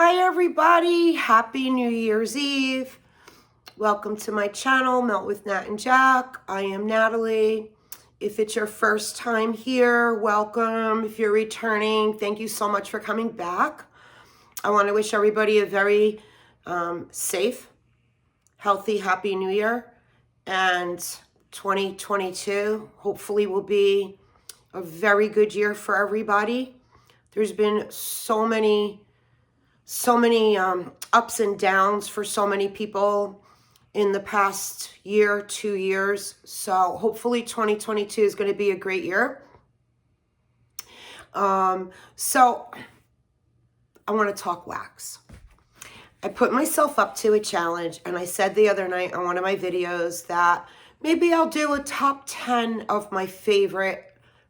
Hi everybody, happy New Year's Eve. Welcome to my channel, Melt with Nat and Jack. I am Natalie. If it's your first time here, welcome. If you're returning, thank you so much for coming back. I want to wish everybody a very safe, healthy, happy New Year. And 2022 hopefully will be a very good year for everybody. There's been so many ups and downs for so many people in the past year, 2 years. So hopefully 2022 is going to be a great year. So I want to talk wax. I put myself up to a challenge, and I said the other night on one of my videos that maybe I'll do a top 10 of my favorite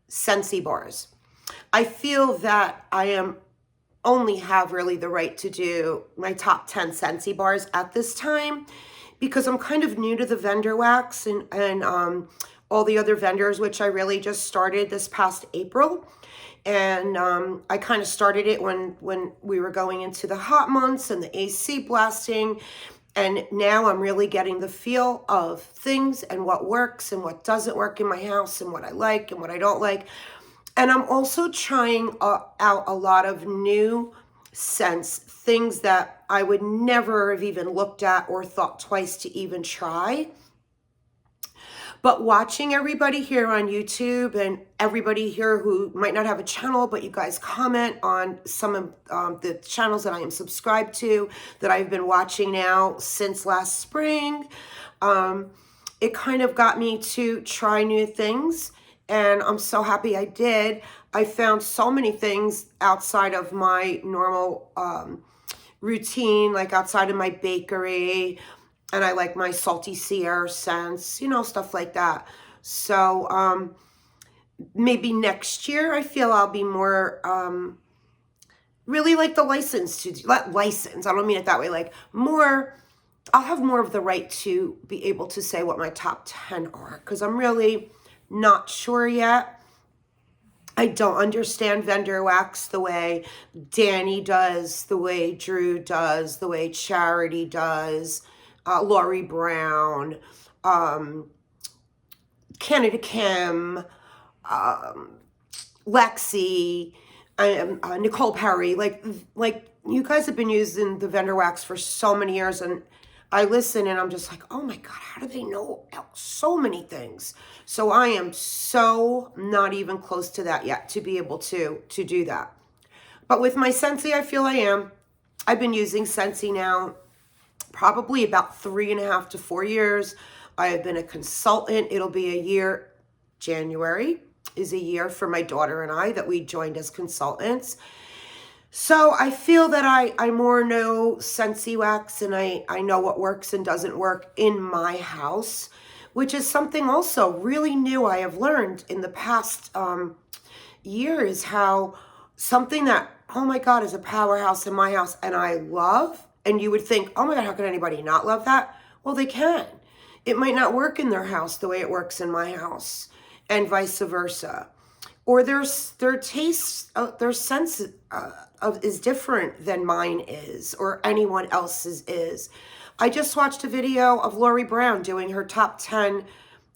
Scentsy bars. I feel that I only have really the right to do my top 10 Scentsy bars at this time because I'm kind of new to the vendor wax and all the other vendors, which I really just started this past April. And I kind of started it when we were going into the hot months and the AC blasting. And now I'm really getting the feel of things and what works and what doesn't work in my house and what I like and what I don't like. And I'm also trying out a lot of new scents, things that I would never have even looked at or thought twice to even try. But watching everybody here on YouTube and everybody here who might not have a channel, but you guys comment on some of the channels that I am subscribed to, that I've been watching now since last spring, it kind of got me to try new things. And I'm so happy I did. I found so many things outside of my normal routine, like outside of my bakery. And I like my salty sea air scents, you know, stuff like that. So maybe next year I feel I'll be more really like the license to do, license, I don't mean it that way, like more, I'll have more of the right to be able to say what my top 10 are, because I'm really not sure yet. I don't understand vendor wax the way Danny does, the way Drew does, the way Charity does, Lori Brown, Canada Kim, Lexi, Nicole Perry. Like you guys have been using the vendor wax for so many years, and I listen and I'm just like, oh my God, how do they know so many things? So I am so not even close to that yet to be able to do that. But with my Scentsy, I feel I am. I've been using Scentsy now probably about 3.5 to 4 years. I have been a consultant. It'll be a year. January is a year for my daughter and I that we joined as consultants. So I feel that I more know Scentsy wax, and I know what works and doesn't work in my house, which is something also really new I have learned in the past years, how something that, oh my God, is a powerhouse in my house and I love, and you would think, oh my God, how can anybody not love that? Well, they can. It might not work in their house the way it works in my house, and vice versa. Or their taste, their sense is different than mine is, or anyone else's is. I just watched a video of Lori Brown doing her top 10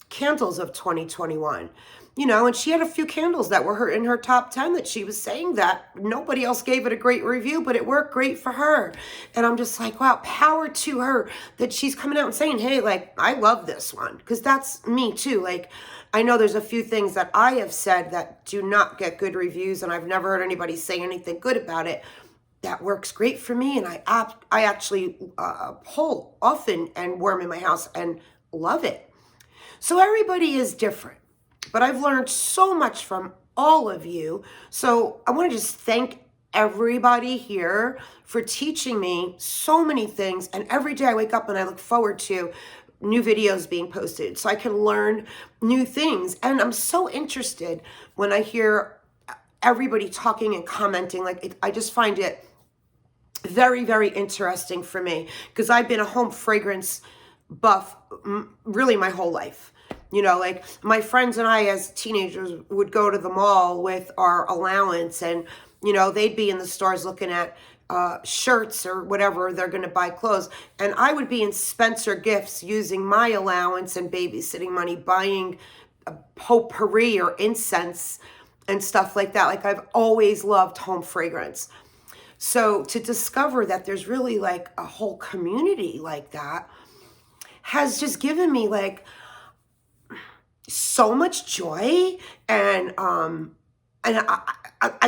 candles of 2021. You know, and she had a few candles that were in her top 10 that she was saying that nobody else gave it a great review, but it worked great for her. And I'm just like, wow, power to her that she's coming out and saying, hey, like, I love this one. Because that's me too. Like, I know there's a few things that I have said that do not get good reviews, and I've never heard anybody say anything good about it. That works great for me, and I actually pull often and warm in my house and love it. So everybody is different. But I've learned so much from all of you. So I want to just thank everybody here for teaching me so many things. And every day I wake up and I look forward to new videos being posted so I can learn new things. And I'm so interested when I hear everybody talking and commenting. Like, I just find it very, very interesting for me, because I've been a home fragrance buff really my whole life. You know, like my friends and I as teenagers would go to the mall with our allowance, and You know, they'd be in the stores looking at shirts or whatever they're going to buy clothes. And I would be in Spencer Gifts using my allowance and babysitting money, buying potpourri or incense and stuff like that. Like, I've always loved home fragrance. So to discover that there's really like a whole community like that has just given me like so much joy, and I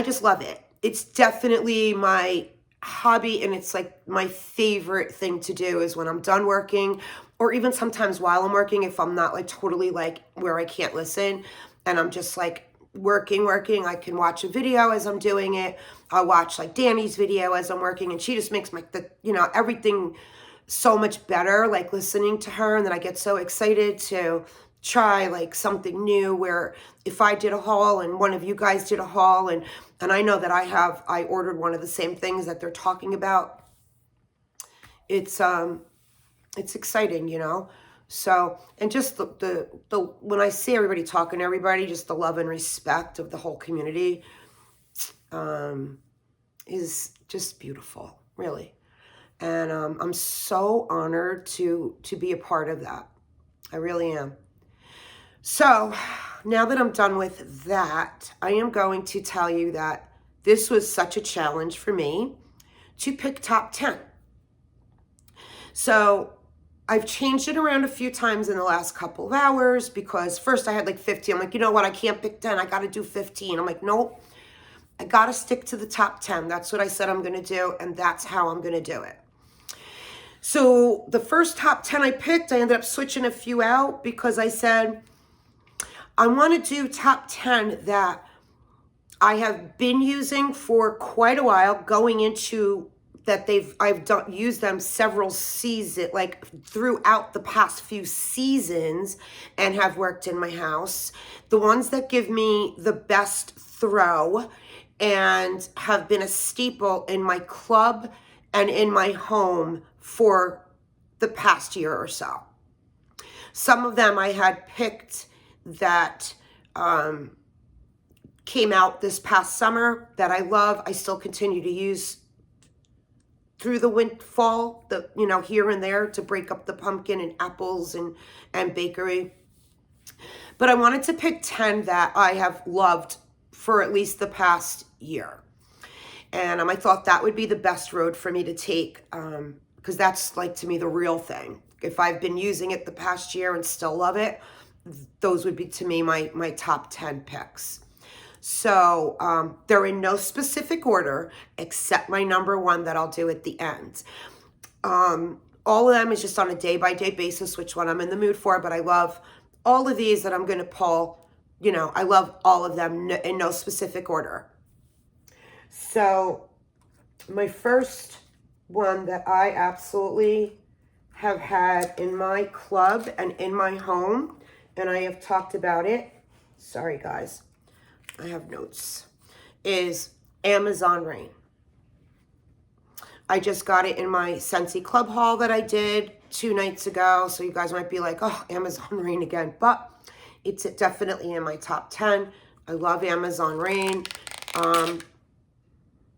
just love it. It's definitely my hobby, and it's like my favorite thing to do is when I'm done working, or even sometimes while I'm working, if I'm not like totally like where I can't listen and I'm just like working, I can watch a video as I'm doing it. I'll watch like Danny's video as I'm working, and she just makes my, everything so much better, like listening to her. And then I get so excited to try like something new, where if I did a haul and one of you guys did a haul, and I know that I ordered one of the same things that they're talking about. It's exciting, you know? So, and just the when I see everybody talking to everybody, just the love and respect of the whole community is just beautiful, really. And I'm so honored to be a part of that. I really am. So now that I'm done with that, I am going to tell you that this was such a challenge for me to pick top 10. So I've changed it around a few times in the last couple of hours, because first I had like 50. I'm like, you know what? I can't pick 10. I got to do 15. I'm like, nope. I got to stick to the top 10. That's what I said I'm going to do, and that's how I'm going to do it. So the first top 10 I picked, I ended up switching a few out because I said, I want to do top 10 that I have been using for quite a while, going into that I've used them several seasons, like throughout the past few seasons, and have worked in my house. The ones that give me the best throw and have been a staple in my club and in my home for the past year or so. Some of them I had picked that came out this past summer that I love. I still continue to use through the fall, here and there, to break up the pumpkin and apples and bakery. But I wanted to pick 10 that I have loved for at least the past year. And I thought that would be the best road for me to take, because that's like, to me, the real thing. If I've been using it the past year and still love it, those would be, to me, my top 10 picks. So they're in no specific order except my number one that I'll do at the end. All of them is just on a day-by-day basis, which one I'm in the mood for, but I love all of these that I'm going to pull. I love all of them in no specific order. So my first one that I absolutely have had in my club and in my home, and I have talked about it, sorry guys, I have notes, is Amazon Rain. I just got it in my Scentsy club haul that I did 2 nights ago, so you guys might be like, oh, Amazon Rain again, but it's definitely in my top 10. I love Amazon Rain.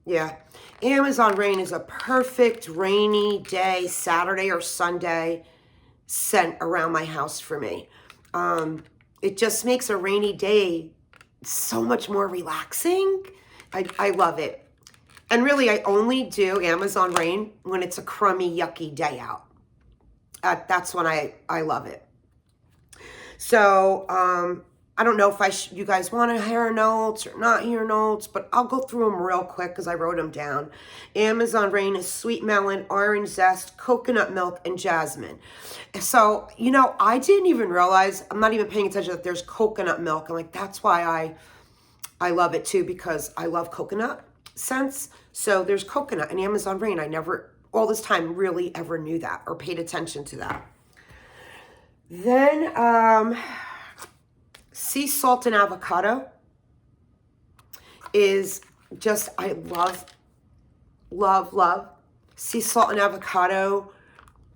Yeah, Amazon Rain is a perfect rainy day, Saturday or Sunday, scent around my house for me. It just makes a rainy day so much more relaxing. I love it. And really, I only do Amazon Rain when it's a crummy, yucky day out. That's when I love it. So, I don't know if you guys want to hear notes or not hear notes, but I'll go through them real quick because I wrote them down. Amazon Rain is sweet melon, orange zest, coconut milk, and jasmine. So, I didn't even realize, I'm not even paying attention that there's coconut milk. I'm like, that's why I love it too, because I love coconut scents. So there's coconut in Amazon Rain. I never, all this time, really ever knew that or paid attention to that. Then, sea salt and avocado is just, I love, love, love. Sea salt and avocado,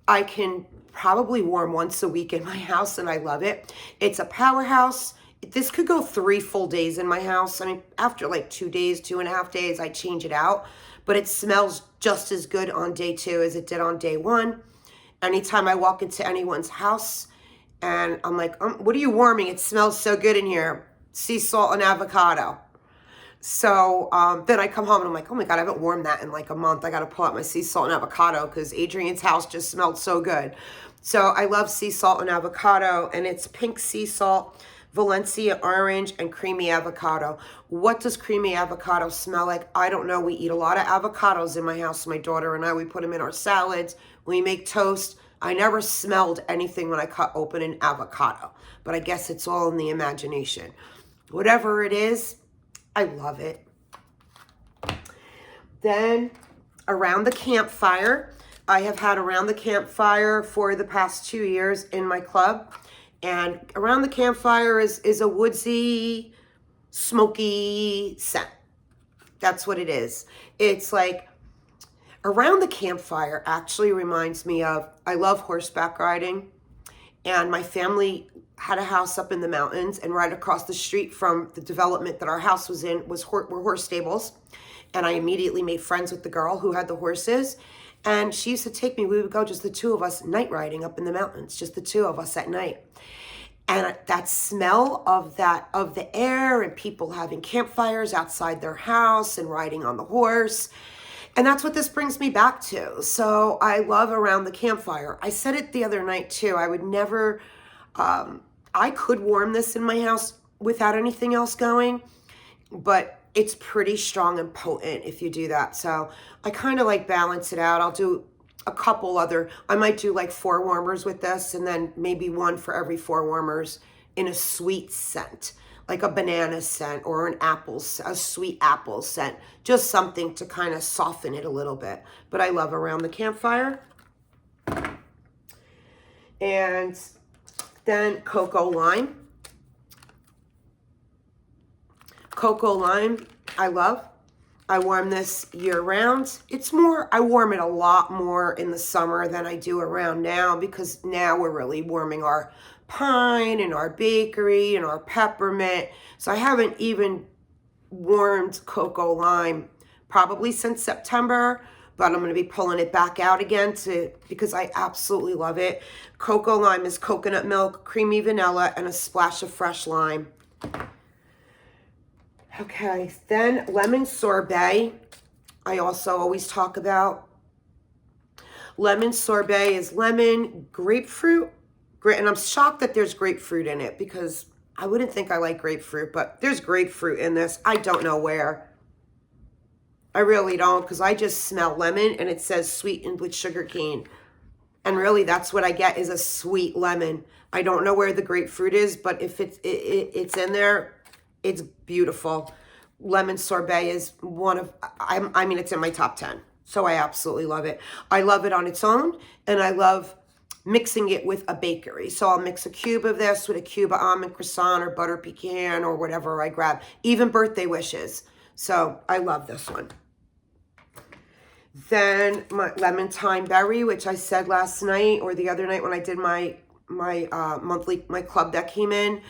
I can probably warm once a week in my house, and I love it. It's a powerhouse. This could go 3 full days in my house. I mean, after like 2 days, 2.5 days, I change it out. But it smells just as good on day 2 as it did on day 1. Anytime I walk into anyone's house and I'm like, what are you warming? It smells so good in here. Sea salt and avocado. So then I come home and I'm like, oh my God, I haven't warmed that in like a month. I got to pull out my sea salt and avocado because Adrian's house just smelled so good. So I love sea salt and avocado, and it's pink sea salt, Valencia orange, and creamy avocado. What does creamy avocado smell like? I don't know. We eat a lot of avocados in my house. My daughter and I, we put them in our salads. We make toast. I never smelled anything when I cut open an avocado, but I guess it's all in the imagination. Whatever it is, I love it. Then around the campfire, I have had around the campfire for the past 2 years in my club. And around the campfire is a woodsy, smoky scent. That's what it is. It's like around the campfire actually reminds me of, I love horseback riding. And my family had a house up in the mountains, and right across the street from the development that our house was in were horse stables. And I immediately made friends with the girl who had the horses. And she used to take me, we would go just the 2 of us night riding up in the mountains, just the 2 of us at night. And that smell of the air and people having campfires outside their house and riding on the horse. And that's what this brings me back to. So I love around the campfire. I said it the other night too. I would never, I could warm this in my house without anything else going, but it's pretty strong and potent if you do that. So I kind of like balance it out. I'll do a couple other, I might do like 4 warmers with this, and then maybe 1 for every 4 warmers in a sweet scent, like a banana scent or a sweet apple scent, just something to kind of soften it a little bit. But I love around the campfire. And then cocoa lime. Cocoa lime, I love. I warm this year round. It's more, I warm it a lot more in the summer than I do around now, because now we're really warming our pine and our bakery and our peppermint. So I haven't even warmed cocoa lime probably since September, but I'm going to be pulling it back out again because I absolutely love it. Cocoa lime is coconut milk, creamy vanilla, and a splash of fresh lime. Okay, then lemon sorbet. I also always talk about. Lemon sorbet is lemon, grapefruit, and I'm shocked that there's grapefruit in it because I wouldn't think I like grapefruit, but there's grapefruit in this. I don't know where. I really don't, because I just smell lemon and it says sweetened with sugar cane. And really that's what I get, is a sweet lemon. I don't know where the grapefruit is, but if it's in there, it's beautiful. Lemon sorbet is one of, I mean, it's in my top 10. So I absolutely love it. I love it on its own, and I love mixing it with a bakery. So I'll mix a cube of this with a cube of Almond Croissant or butter pecan or whatever I grab, even birthday wishes. So I love this one. Then my lemon thyme berry, which I said last night or the other night when I did my club that came in,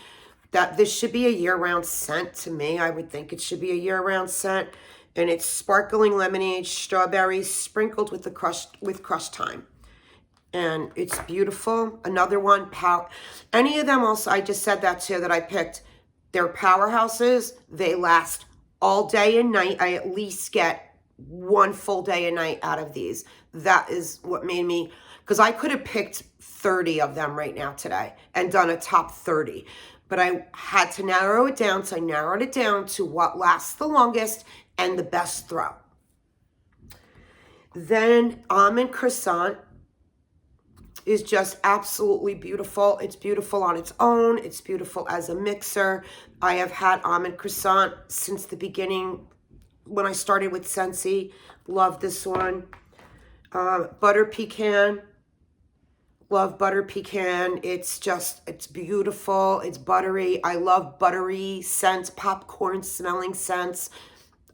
that this should be a year-round scent to me. I would think it should be a year-round scent. And it's sparkling lemonade, strawberries sprinkled with crushed thyme. And it's beautiful. Another one, any of them also, I just said that too, that I picked. They're powerhouses. They last all day and night. I at least get 1 full day and night out of these. That is what made me, because I could have picked 30 of them right now today and done a top 30. But I had to narrow it down, so I narrowed it down to what lasts the longest and the best throw. Then Almond Croissant is just absolutely beautiful. It's beautiful on its own. It's beautiful as a mixer. I have had Almond Croissant since the beginning when I started with Scentsy. Love this one. Butter Pecan. Love butter pecan. It's beautiful. It's buttery. I love buttery scents, popcorn smelling scents.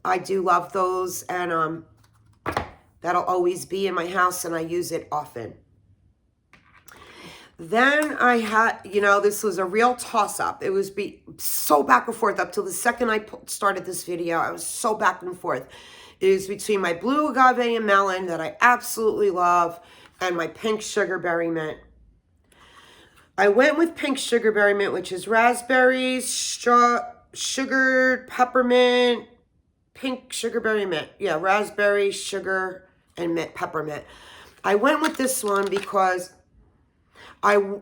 I do love those, and that'll always be in my house, and I use it often. Then I had, this was a real toss-up. It was so back and forth up till the second I started this video. I was so back and forth. It was between my blue agave and melon that I absolutely love and my pink sugarberry mint. I went with pink sugarberry mint, which is raspberries, sugared peppermint, pink sugarberry mint. Yeah, raspberry, sugar, and mint, peppermint. I went with this one because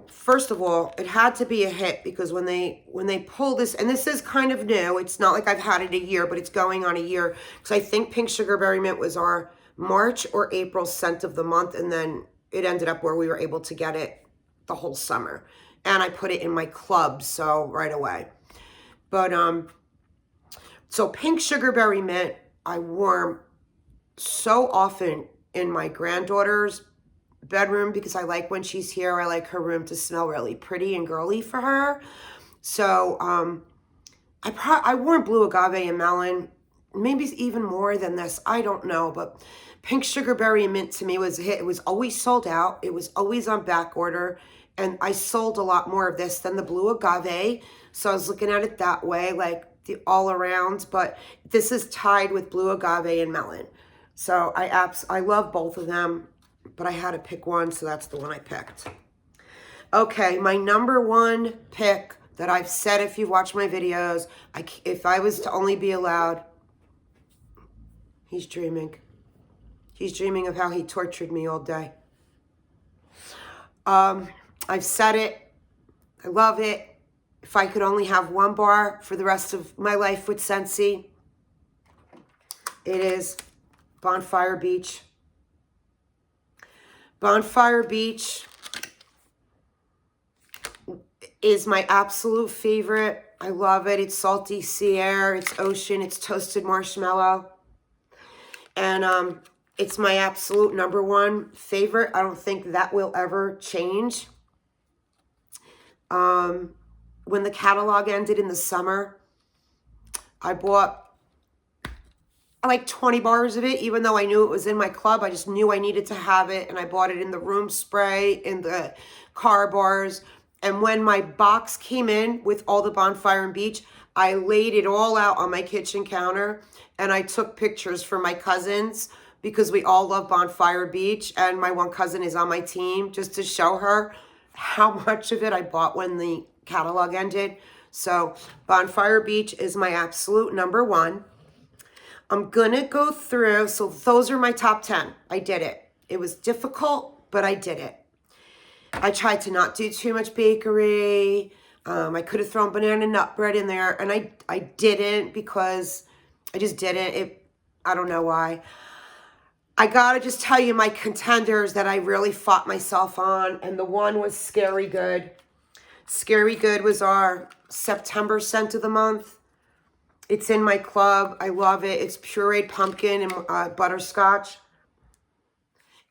first of all, it had to be a hit because when they pull this, and this is kind of new, it's not like I've had it a year, but it's going on a year, because I think pink sugarberry mint was our March or April scent of the month, and then it ended up where we were able to get it the whole summer, and I put it in my club, so right away. But so pink sugarberry mint I warm so often in my granddaughter's bedroom because I like when she's here, I like her room to smell really pretty and girly for her. So I wore blue agave and melon, maybe even more than this, I don't know, but pink sugarberry and mint to me was a hit. It was always sold out. It was always on back order, and I sold a lot more of this than the blue agave, so I was looking at it that way, like the all around, but this is tied with blue agave and melon. So I love both of them, but I had to pick one, so that's the one I picked. Okay, my number one pick that I've said, if you've watched my videos, if I was to only be allowed, he's dreaming. He's dreaming of how he tortured me all day. I've said it. I love it. If I could only have one bar for the rest of my life with Scentsy, it is Bonfire Beach. Bonfire Beach is my absolute favorite. I love it. It's salty sea air, it's ocean, it's toasted marshmallow. And it's my absolute number one favorite. I don't think that will ever change. When the catalog ended in the summer, I bought like 20 bars of it, even though I knew it was in my club. I just knew I needed to have it, and I bought it in the room spray, in the car bars. And when my box came in with all the Bonfire and Beach, I laid it all out on my kitchen counter, and I took pictures for my cousins because we all love Bonfire Beach, and my one cousin is on my team, just to show her how much of it I bought when the catalog ended. So Bonfire Beach is my absolute number one. I'm going to go through, so those are my top 10. I did it. It was difficult, but I did it. I tried to not do too much bakery. I could have thrown banana nut bread in there, and I didn't because I just didn't. I don't know why. I got to just tell you my contenders that I really fought myself on, and the one was Scary Good. Scary Good was our September scent of the month. It's in my club. I love it. It's pureed pumpkin and butterscotch.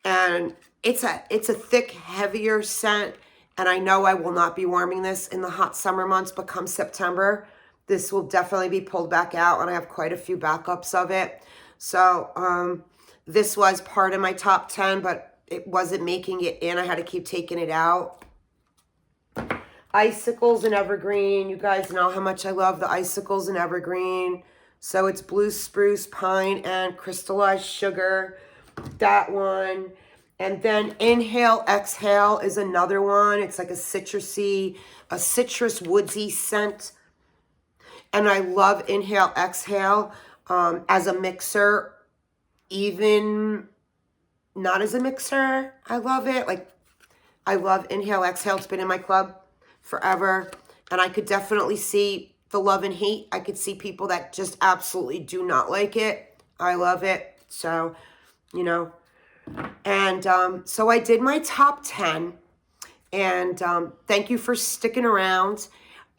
And it's a thick, heavier scent. And I know I will not be warming this in the hot summer months, but come September, this will definitely be pulled back out. And I have quite a few backups of it. So this was part of my top 10, but it wasn't making it in. I had to keep taking it out. Icicles and Evergreen. You guys know how much I love the Icicles and Evergreen. So it's blue spruce, pine, and crystallized sugar. That one. And then Inhale, Exhale is another one. It's like a citrusy, a citrus woodsy scent. And I love Inhale, Exhale as a mixer. Even not as a mixer, I love it. Like, I love Inhale, Exhale. It's been in my club forever, and I could definitely see the love and hate. I could see people that just absolutely do not like it. I love it. So, and so I did my top 10, and thank you for sticking around.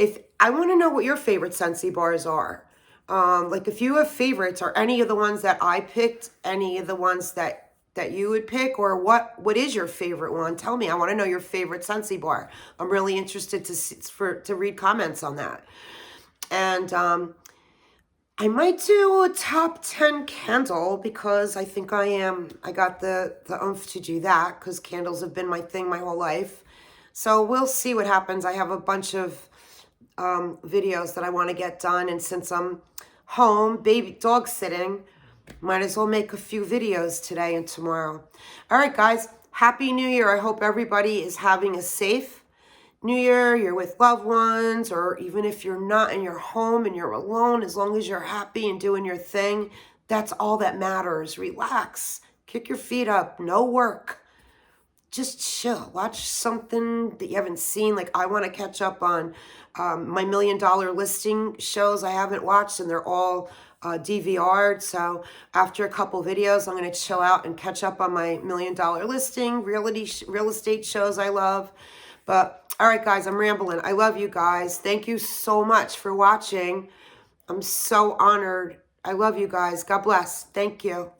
If I want to know what your favorite Scentsy bars are, like if you have favorites, or any of the ones that I picked, any of the ones that you would pick, or what is your favorite one? Tell me. I want to know your favorite Scentsy bar. I'm really interested to read comments on that. And I might do a top 10 candle because I think I got the oomph to do that, because candles have been my thing my whole life. So we'll see what happens. I have a bunch of videos that I want to get done. And since I'm home, baby dog sitting, might as well make a few videos today and tomorrow. All right, guys. Happy New Year. I hope everybody is having a safe New Year. You're with loved ones, or even if you're not and you're home and you're alone, as long as you're happy and doing your thing, that's all that matters. Relax. Kick your feet up. No work. Just chill. Watch something that you haven't seen. Like, I want to catch up on my $1 million listing shows I haven't watched, and they're all DVR'd. So after a couple videos, I'm going to chill out and catch up on my $1 million listing, real estate shows I love. But all right, guys, I'm rambling. I love you guys. Thank you so much for watching. I'm so honored. I love you guys. God bless. Thank you.